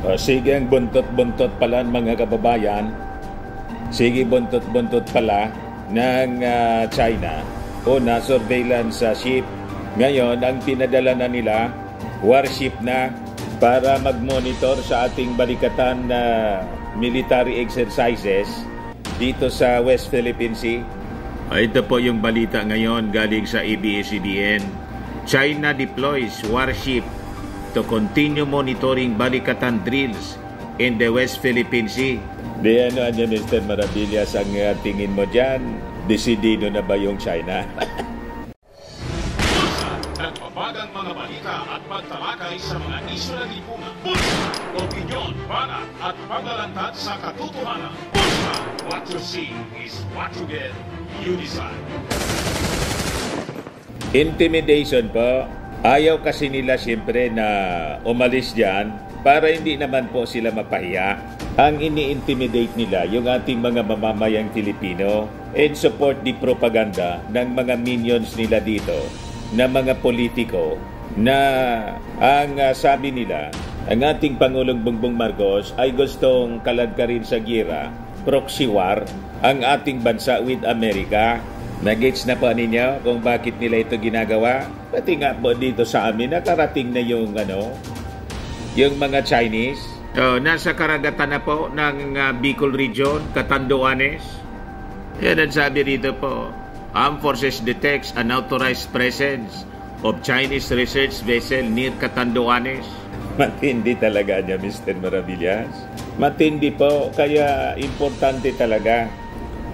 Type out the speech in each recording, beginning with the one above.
O, sige, ang buntot-buntot pala mga kababayan. Sige, buntot-buntot pala ng China. Una, surveillance sa ship. Ngayon, ang pinadala na nila, warship na para mag-monitor sa ating balikatan na military exercises dito sa West Philippine Sea. Ito po yung balita ngayon galing sa ABS-CBN. China deploys warship to continue monitoring balikatan drills in the West Philippine Sea. Di ano, Mr. Maravillas, ang tingin mo dyan? Desidido na ba yung China? Nagpapagang mga balita at pagtalakay sa mga isyu na lipungan. Bulsa, opinyon, banat at paglalantad sa katotohanan. Bulsa, what you see is what you get. You decide. Intimidation po. Ayaw kasi nila siyempre na umalis dyan para hindi naman po sila mapahiya. Ang ini-intimidate nila yung ating mga mamamayang Filipino and support the propaganda ng mga minions nila dito na mga politiko na ang sabi nila, ang ating Pangulong Bongbong Marcos ay gustong kaladkarin sa gira, proxy war, ang ating bansa with America. Nag-gets na po ninyo kung bakit nila ito ginagawa? Pati nga po dito sa amin, nakarating na yung mga Chinese. Nasa karagatan na po ng Bicol Region, Catanduanes. Yan ang sabi rito po. Armed Forces detects unauthorized presence of Chinese research vessel near Catanduanes. Matindi talaga niya, Mr. Maravillas. Matindi po, kaya importante talaga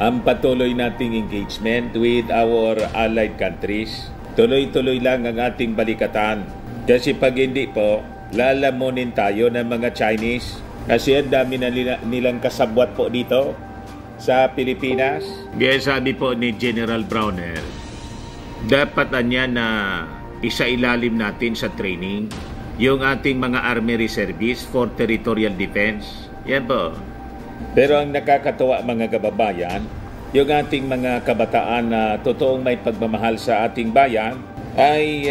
ang patuloy nating engagement with our allied countries. Tuloy-tuloy lang ang ating balikatan. Kasi pag hindi po, lalamunin tayo ng mga Chinese. Kasi ang dami na nilang kasabwat po dito sa Pilipinas. Kaya sabi po ni General Browner, dapat anya na isailalim natin sa training yung ating mga Army Reservists for Territorial Defense. Yan po. Pero ang nakakatuwa mga kababayan, yung ating mga kabataan na totoong may pagmamahal sa ating bayan ay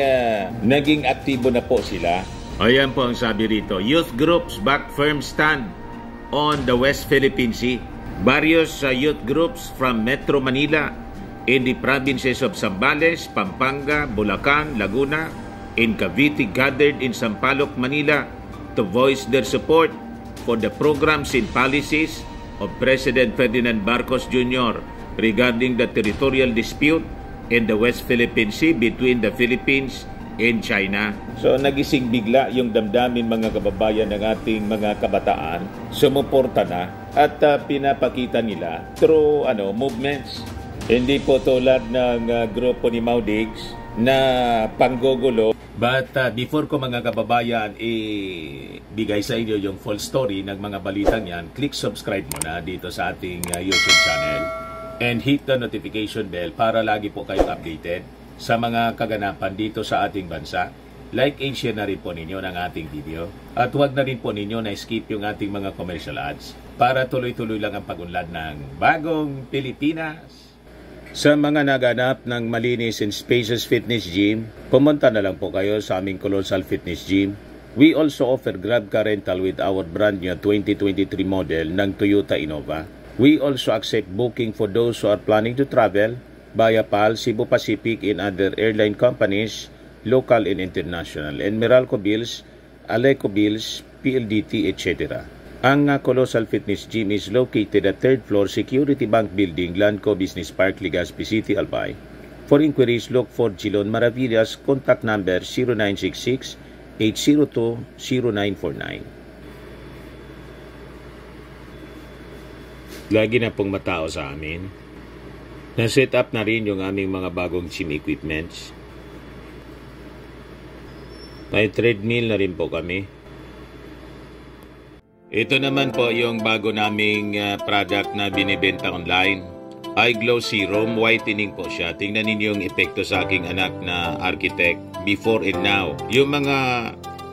naging aktibo na po sila. Ayan po ang sabi rito, youth groups back firm stand on the West Philippine Sea. Various youth groups from Metro Manila in the provinces of Zambales, Pampanga, Bulacan, Laguna, and Cavite gathered in Sampaloc, Manila to voice their support for the programs and policies of President Ferdinand Marcos Jr. regarding the territorial dispute in the West Philippine Sea between the Philippines and China. So nagising bigla yung damdamin mga kababayan ng ating mga kabataan, sumuporta na at pinapakita nila through movements. Hindi po tulad ng grupo ni Maudigs na panggugulo. But before ko mga kababayan bigay sa inyo yung full story ng mga balitang yan, click subscribe muna dito sa ating YouTube channel and hit the notification bell para lagi po kayong updated sa mga kaganapan dito sa ating bansa. Like and share na rin po ninyo ng ating video. At huwag na rin po ninyo na skip yung ating mga commercial ads para tuloy-tuloy lang ang pag-unlad ng bagong Pilipinas. Sa mga naganap ng malinis and spacious fitness gym, pumunta na lang po kayo sa aming Colossal Fitness Gym. We also offer Grab car rental with our brand new 2023 model ng Toyota Innova. We also accept booking for those who are planning to travel via PAL, Cebu Pacific, and other airline companies, local and international, and Meralco Bills, Aleco Bills, PLDT, etc. Ang Colossal Fitness Gym is located at 3rd floor Security Bank Building, Lanco Business Park, Legazpi City, Albay. For inquiries, look for Gilon Maravillas. Contact number 0966-802-0949. Lagi na pong matao sa amin. Na-set up na rin yung aming mga bagong gym equipments. May treadmill na rin po kami. Ito naman po yung bago naming product na binibenta online. Eye Glow Serum, whitening po siya. Tingnan ninyo yung epekto sa aking anak na architect before and now. Yung mga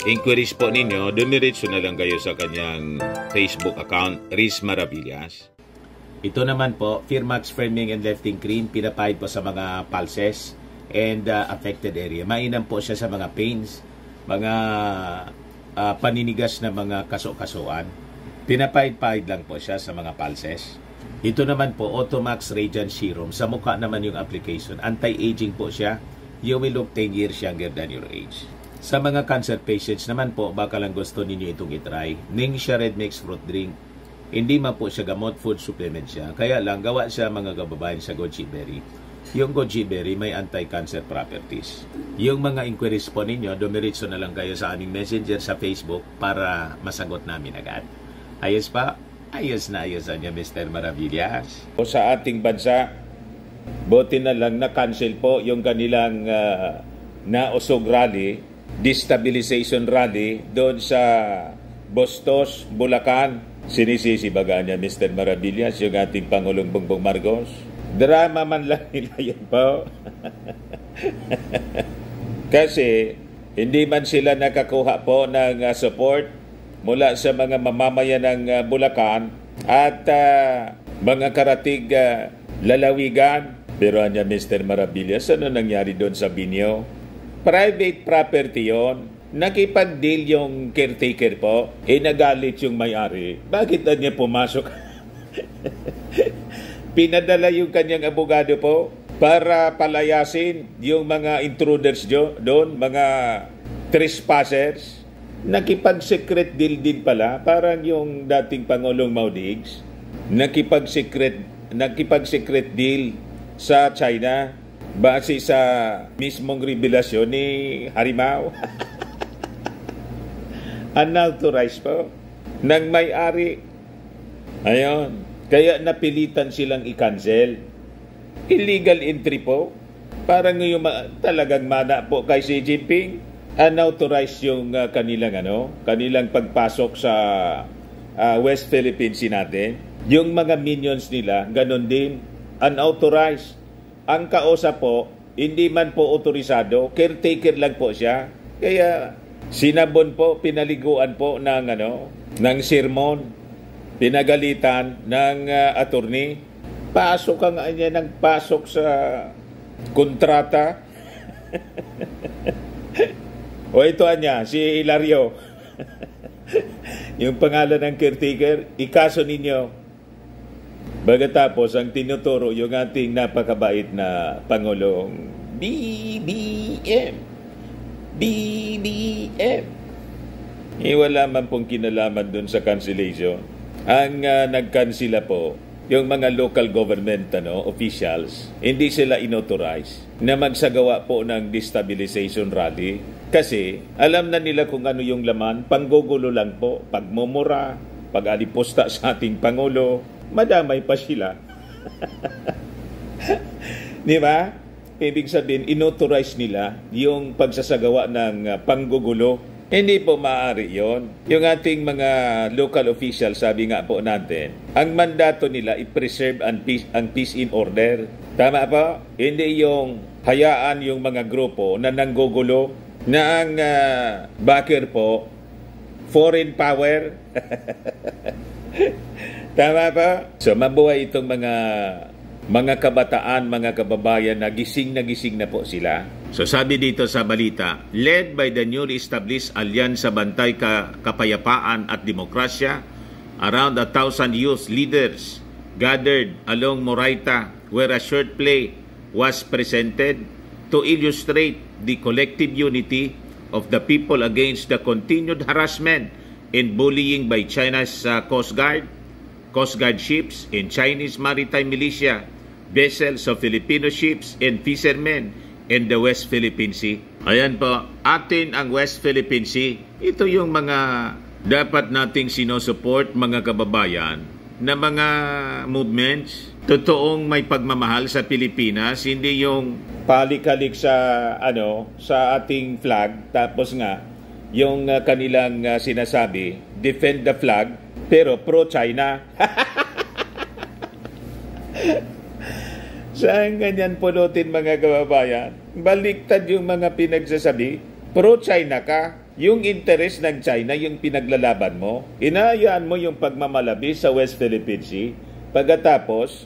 inquiries po ninyo, dumiretso na lang kayo sa kanyang Facebook account, Riz Maravillas. Ito naman po, Firmax Firming and Lifting Cream, pinapahid po sa mga pulses and affected area. Mainam po siya sa mga pains, mga paninigas na mga kaso-kasuan. Pinapahid-pahid lang po siya sa mga pulses. Ito naman po, Automax Radiant Serum. Sa mukha naman yung application. Anti-aging po siya. You will look 10 years younger than your age. Sa mga cancer patients naman po, baka lang gusto ninyo itong itry. Ningxia Red Mix Fruit Drink. Hindi man po siya gamot, food supplement siya. Kaya lang, gawa siya mga kababayan sa goji berry. Yung goji berry may anti-cancer properties. Yung mga inquiries po ninyo, dumiritso na lang kayo sa aming messenger sa Facebook para masagot namin agad. Ayos pa? Ayos na ayos niya, Mr. Maravillas. Sa ating bansa, buti na lang na-cancel po yung kanilang nausog rally, destabilization rally, doon sa Bustos, Bulacan. Sinisisi baga niya, Mr. Maravillas, yung ating Pangulong Bongbong Marcos. Drama man lang nila yun po. Kasi, hindi man sila nakakuha po ng support mula sa mga mamamayan ng Bulacan at mga karatig lalawigan. Pero anya, Mr. Maravillas, ano nangyari doon sa Binyo? Private property yon. Nakipag-deal yung caretaker po. Nagalit yung may-ari. Bakit na niya pumasok? Pinadala yung kanyang abogado po para palayasin yung mga intruders doon, mga trespassers. Nakipag-secret deal din pala, parang yung dating Pangulong Maudigs, nakipag-secret deal sa China base sa mismong revelasyon ni Harimau. Unauthorized po ng may-ari. Ayun. Kaya napilitan silang i-cancel. Illegal entry po. Parang yung talagang mana po kay Xi Jinping. Unauthorized yung kanilang pagpasok sa West Philippine Sea natin. Yung mga minions nila, ganun din, unauthorized. Ang kausap po, hindi man po otorisado, caretaker lang po siya. Kaya sinabon po, pinaliguan po ng sermon, pinagalitan ng attorney. Pasok ka nga niya ng pasok sa kontrata. O ito niya, si Hilario. Yung pangalan ng caretaker, ikaso ninyo. Pagkatapos, ang tinuturo yung ating napakabait na Pangulong BBM. Wala man pong kinalaman dun sa cancellation. Ang nagkansila po, yung mga local government officials, hindi sila inauthorize na magsagawa po ng destabilization rally kasi alam na nila kung ano yung laman, panggugulo lang po, pagmumura, pag-alipusta sa ating Pangulo, madamay pa sila. Di ba? Ibig sabihin, inauthorize nila yung pagsasagawa ng panggugulo. Hindi po maaari yon. Yung ating mga local officials, sabi nga po natin, ang mandato nila i-preserve ang peace in order. Tama po? Hindi yung hayaan yung mga grupo na nanggugulo na ang backer po, foreign power. Tama po? So mabuhay itong mga kabataan, mga kababayan na gising na po sila. So sabi dito sa balita, led by the newly established Alyansa Bantay Kapayapaan at Demokrasya, around 1,000 youth leaders gathered along Moraita where a short play was presented to illustrate the collective unity of the people against the continued harassment and bullying by China's Coast Guard ships and Chinese maritime militia, vessels of Filipino ships and fishermen in the West Philippine Sea. Ayan po, atin ang West Philippine Sea. Ito yung mga dapat nating sinusupport, mga kababayan, na mga movements, totoong may pagmamahal sa Pilipinas, hindi yung palikalik sa ating flag, tapos nga yung kanilang sinasabi, defend the flag, pero pro-China. Saan ganyan pulutin, mga kababayan? Baliktad yung mga pinagsasabi. Pro-China ka. Yung interest ng China, yung pinaglalaban mo. Inayaan mo yung pagmamalabi sa West Philippine Sea. Pagkatapos,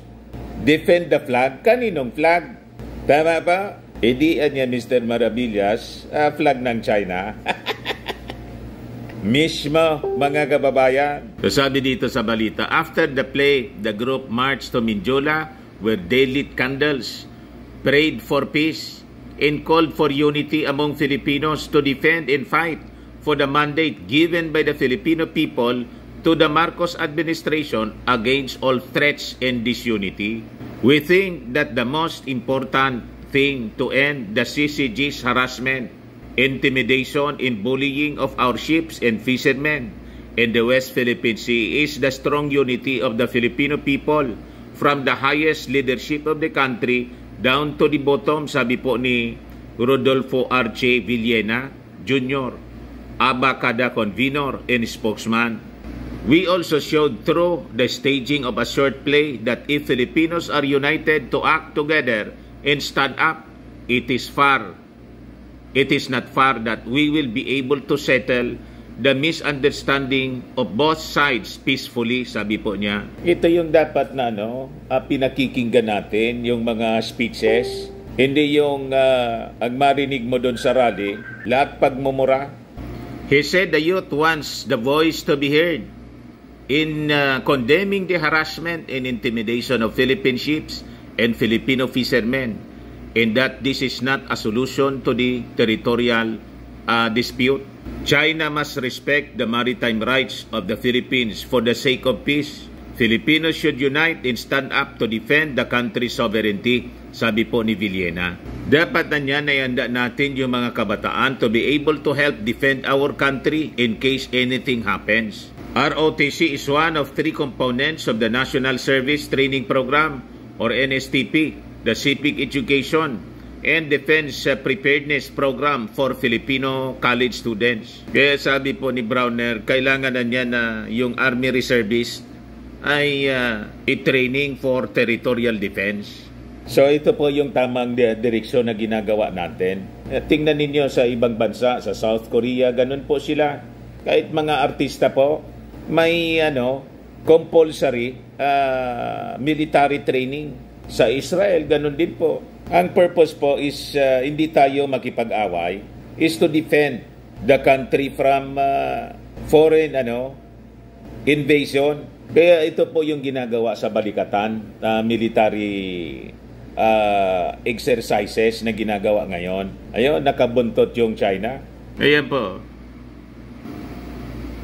defend the flag. Kaninong flag? Tama ba? Diyan niya, Mr. Maravillas, flag ng China. Mismo, mga kababayan. So sabi dito sa balita, after the play, the group marched to Mindiola where they lit candles, prayed for peace, and called for unity among Filipinos to defend and fight for the mandate given by the Filipino people to the Marcos administration against all threats and disunity. We think that the most important thing to end the CCG's harassment, intimidation, and bullying of our ships and fishermen in the West Philippine Sea is the strong unity of the Filipino people from the highest leadership of the country down to the bottom, sabi po ni Rodolfo Arce Villena Jr., Abacada convener and spokesman. We also showed through the staging of a short play that if Filipinos are united to act together and stand up, it is not far that we will be able to settle the misunderstanding of both sides peacefully, sabi po niya. Ito yung dapat na pinakikinggan natin, yung mga speeches. Hindi yung ang marinig mo doon sa rally, lahat pagmumura. He said the youth wants the voice to be heard in condemning the harassment and intimidation of Philippine ships and Filipino fishermen, and that this is not a solution to the territorial dispute. China must respect the maritime rights of the Philippines for the sake of peace. Filipinos should unite and stand up to defend the country's sovereignty, sabi po ni Villena. Dapat na niya nayanda natin yung mga kabataan to be able to help defend our country in case anything happens. ROTC is one of 3 components of the National Service Training Program or NSTP, the Civic Education and Defense Preparedness Program for Filipino college students. Kaya sabi po ni Browner, kailangan na niya na yung Army Reservist ay i-training for territorial defense. So ito po yung tamang direksyon na ginagawa natin. Tingnan ninyo sa ibang bansa, sa South Korea, ganun po sila. Kahit mga artista po, may compulsory military training. Sa Israel, ganun din po. Ang purpose po is hindi tayo makipag-away, is to defend the country from foreign invasion. Kaya ito po yung ginagawa sa balikatan, military exercises na ginagawa ngayon. Ayun, nakabuntot yung China. Ayan po.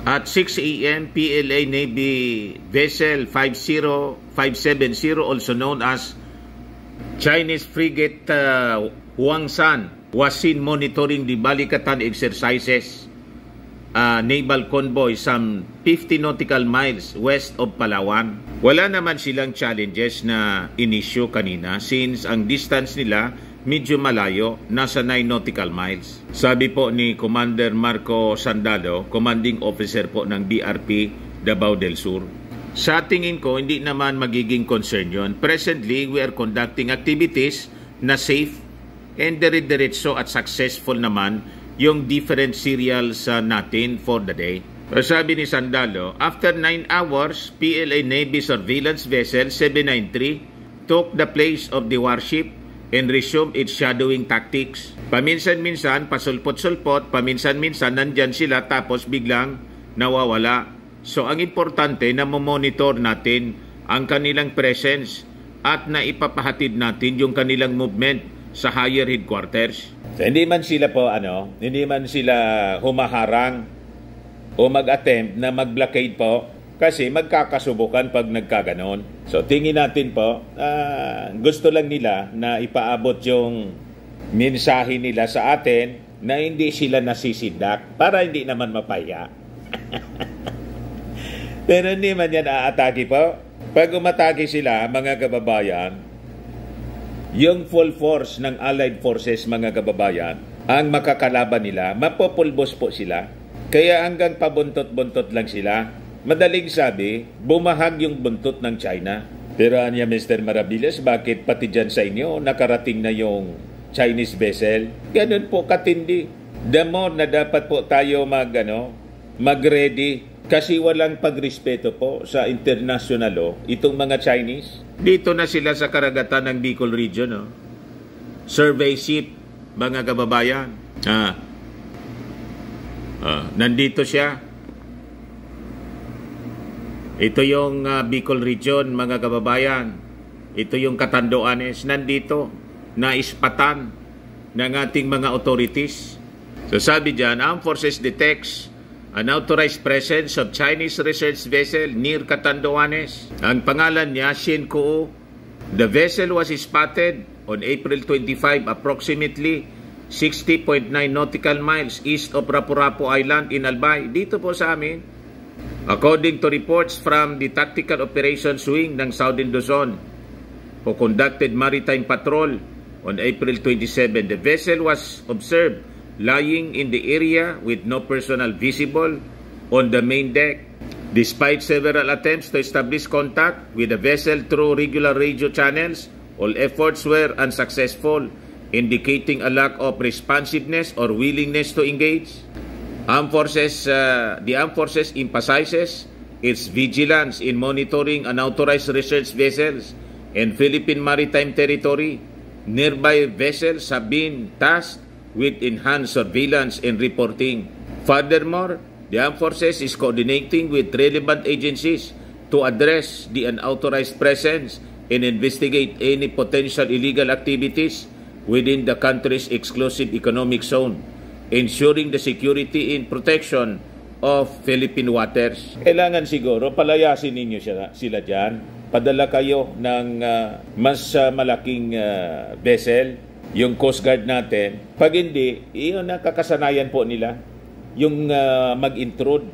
At 6 a.m., PLA Navy Vessel 570, also known as Chinese frigate Huangshan, was seen monitoring the balikatan exercises naval convoy some 50 nautical miles west of Palawan. Wala naman silang challenges na inisyu kanina since ang distance nila medyo malayo, nasa 9 nautical miles. Sabi po ni Commander Marco Sandalo, commanding officer po ng BRP Davao del Sur. Sa tingin ko, hindi naman magiging concern yun. Presently, we are conducting activities na safe and dire-diretso at successful naman yung different serials natin for the day. Pero sabi ni Sandalo, after 9 hours, PLA Navy Surveillance Vessel 793 took the place of the warship and resumed its shadowing tactics. Paminsan-minsan, pasulpot-sulpot, paminsan-minsan, nandyan sila tapos biglang nawawala. So, ang importante na monitor natin ang kanilang presence at na ipapahatid natin yung kanilang movement sa higher headquarters. So, hindi man sila humaharang o mag-attempt na mag-blockade po kasi magkakasubukan pag nagkaganon. So, tingin natin po, gusto lang nila na ipaabot yung mensahe nila sa atin na hindi sila nasisindak para hindi naman mapaya. Pero hindi man yan aatake po. Pag umatake sila, mga kababayan, yung full force ng Allied Forces, mga kababayan, ang makakalaban nila, mapopulbos po sila. Kaya hanggang pabuntot-buntot lang sila. Madaling sabi, bumahag yung buntot ng China. Pero anya, Mr. Maravillas, bakit pati dyan sa inyo nakarating na yung Chinese vessel? Ganun po katindi. The more na dapat po tayo mag-ready kasi walang pagrespeto po sa international law itong mga Chinese. Dito na sila sa karagatan ng Bicol region. Survey ship, mga kababayan. Nandito siya. Ito yung Bicol Region, mga kababayan. Ito yung Catanduanes. Nandito, naispatan ng ating mga authorities. So sabi dyan, Armed Forces detects unauthorized presence of Chinese research vessel near Catanduanes. Ang pangalan niya, Shin Kuo. The vessel was spotted on April 25, approximately 60.9 nautical miles east of Rapu-Rapu Island in Albay. Dito po sa amin. According to reports from the Tactical Operations Wing ng Southern Luzon, who conducted maritime patrol on April 27, the vessel was observed lying in the area with no personnel visible on the main deck. Despite several attempts to establish contact with the vessel through regular radio channels, all efforts were unsuccessful, indicating a lack of responsiveness or willingness to engage. The Armed Forces emphasizes its vigilance in monitoring unauthorized research vessels in Philippine maritime territory. Nearby vessels have been tasked with enhanced surveillance and reporting. Furthermore, the Armed Forces is coordinating with relevant agencies to address the unauthorized presence and investigate any potential illegal activities within the country's exclusive economic zone, ensuring the security and protection of Philippine waters. Kailangan siguro palayasin ninyo sila dyan. Padala kayo ng mas malaking vessel, yung Coast Guard natin. Pag hindi, iyon ang kakasanayan po nila, yung mag-intrude.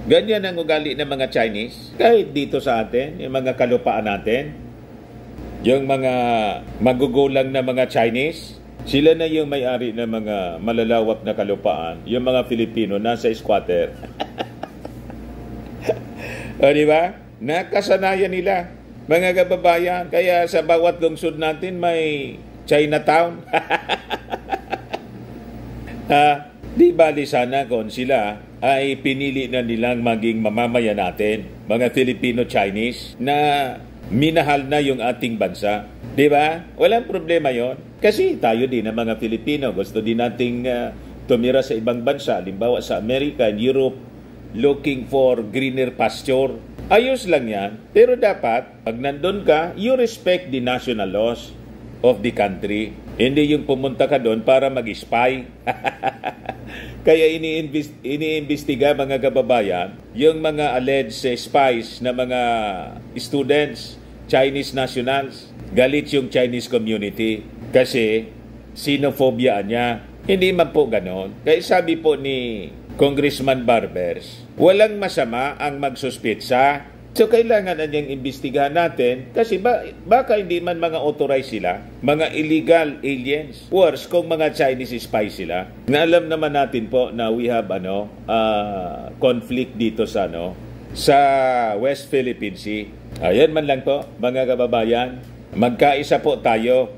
Ganyan ang ugali ng mga Chinese. Kahit dito sa atin, yung mga kalupaan natin, yung mga magugulang na mga Chinese, sila na yung may-ari ng mga malalawak na kalupaan. Yung mga Filipino nasa squatter. O diba? Nakasanayan nila. Mga kababayan, kaya sa bawat lungsod natin may Chinatown. Di bali sana kung sila ay pinili na nilang maging mamamayan natin, mga Filipino-Chinese, na minahal na yung ating bansa. Di ba? Walang problema yon. Kasi tayo din ang mga Filipino, gusto din nating tumira sa ibang bansa, halimbawa sa America and Europe, looking for greener pasture. Ayos lang yan. Pero dapat, pag nandun ka, you respect the national laws of the country. Hindi yung pumunta ka doon para mag-spy. Kaya iniimbestiga mga kababayan, yung mga alleged spies na mga students, Chinese nationals. Galit yung Chinese community kasi xenophobia niya. Hindi man po ganon. Kaya sabi po ni Congressman Barbers, walang masama ang magsuspitsa. So kailangan na niyang imbestigahan natin kasi baka hindi man mga authorized sila, mga illegal aliens. Worse kung mga Chinese spies sila. Na alam naman natin po na we have conflict dito sa sa West Philippine Sea. Ayan man lang po mga kababayan. Magkaisa po tayo.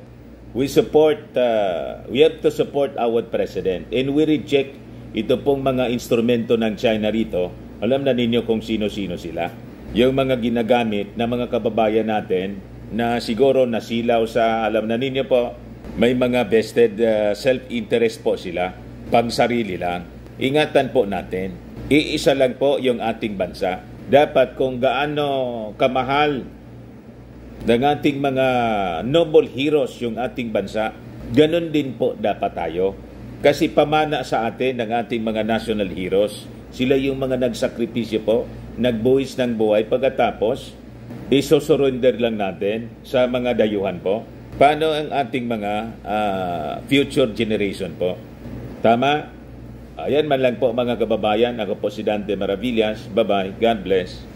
We have to support our president and we reject ito pong mga instrumento ng China rito. Alam na ninyo kung sino-sino sila. Yung mga ginagamit na mga kababayan natin na siguro nasilaw sa, alam na ninyo po, may mga vested self-interest po sila, pang sarili lang. Ingatan po natin. Iisa lang po yung ating bansa. Dapat kung gaano kamahal ng ating mga noble heroes yung ating bansa, ganun din po dapat tayo. Kasi pamana sa atin ng ating mga national heroes. Sila yung mga nagsakripisyo po, nagbuwis ng buhay, pagkatapos isosurrender lang natin sa mga dayuhan po. Paano ang ating mga future generation po? Tama? Ayan man lang po mga kababayan. Ako po si Dante Maravillas. Bye-bye. God bless.